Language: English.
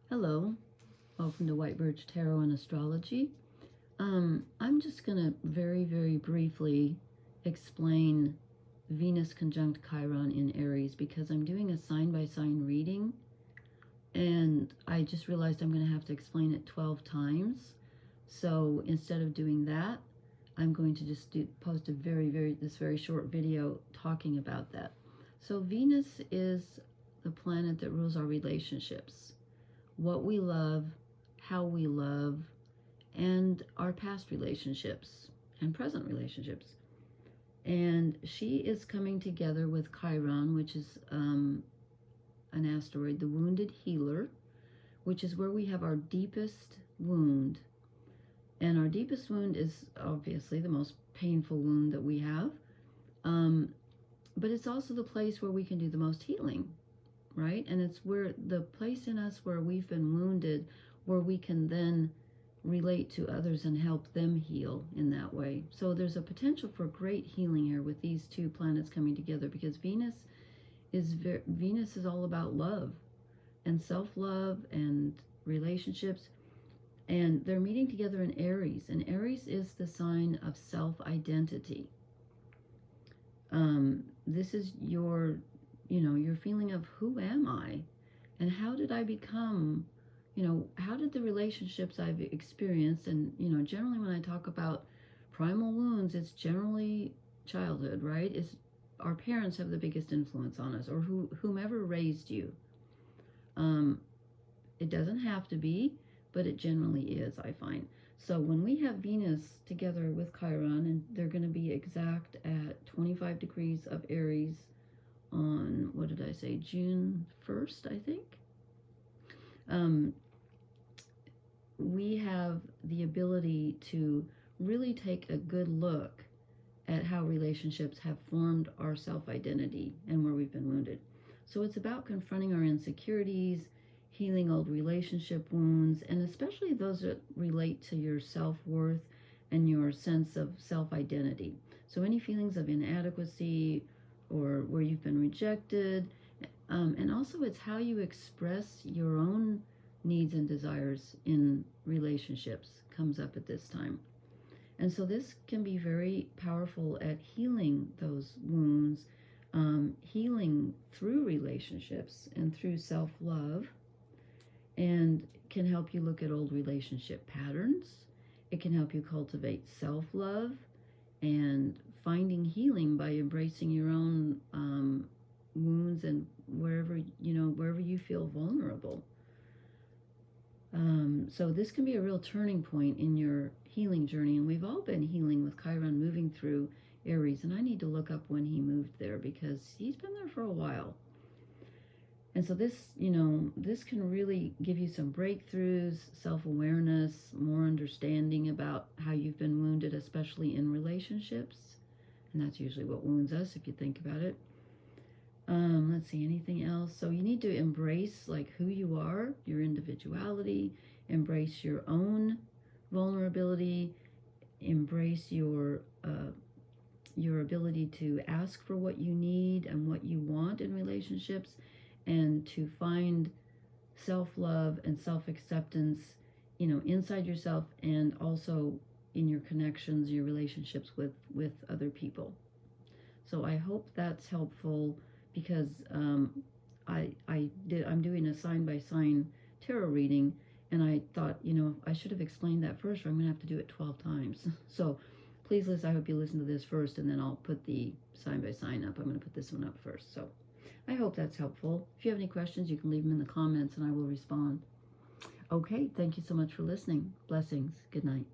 Hello, welcome to White Birch Tarot and Astrology. I'm just going to very briefly explain Venus conjunct Chiron in Aries because I'm doing a sign-by-sign reading and I just realized I'm going to have to explain it 12 times. So instead of doing that, I'm going to just post a this very short video talking about that. So Venus is the planet that rules our relationships, what we love, how we love, and our past relationships and present relationships. And she is coming together with Chiron, which is an asteroid, the wounded healer, which is where we have our deepest wound. And our deepest wound is obviously the most painful wound that we have. But it's also the place where we can do the most healing, right? And it's where the place in us where we've been wounded, where we can then relate to others and help them heal in that way. So there's a potential for great healing here with these two planets coming together, because Venus is all about love and self-love and relationships. And they're meeting together in Aries, and Aries is the sign of self-identity. This is your feeling of who am I and how did I become, how did the relationships I've experienced, and, generally when I talk about primal wounds, it's generally childhood, right? It's our parents have the biggest influence on us, or whomever raised you. It doesn't have to be, but it generally is, I find. So when we have Venus together with Chiron, and they're going to be exact at 25 degrees of Aries on, what did I say, June 1st, I think. We have the ability to really take a good look at how relationships have formed our self-identity and where we've been wounded. So it's about confronting our insecurities, healing old relationship wounds, and especially those that relate to your self-worth and your sense of self-identity. So any feelings of inadequacy or where you've been rejected, and also it's how you express your own needs and desires in relationships comes up at this time. And so this can be very powerful at healing those wounds, healing through relationships and through self-love, and can help you look at old relationship patterns. It can help you cultivate self-love and finding healing by embracing your own wounds and wherever you feel vulnerable. So this can be a real turning point in your healing journey, and we've all been healing with Chiron moving through Aries, and I need to look up when he moved there because he's been there for a while. And so this, this can really give you some breakthroughs, self-awareness, more understanding about how you've been wounded, especially in relationships. And that's usually what wounds us, if you think about it. Let's see, anything else? So you need to embrace like who you are, your individuality, embrace your own vulnerability, embrace your ability to ask for what you need and what you want in relationships, and to find self-love and self-acceptance, inside yourself and also in your connections, your relationships with other people. So I hope that's helpful, because I'm doing a sign-by-sign tarot reading, and I thought, I should have explained that first, or I'm going to have to do it 12 times. So please, I hope you listen to this first, and then I'll put the sign-by-sign up. I'm going to put this one up first. So I hope that's helpful. If you have any questions, you can leave them in the comments, and I will respond. Okay, thank you so much for listening. Blessings. Good night.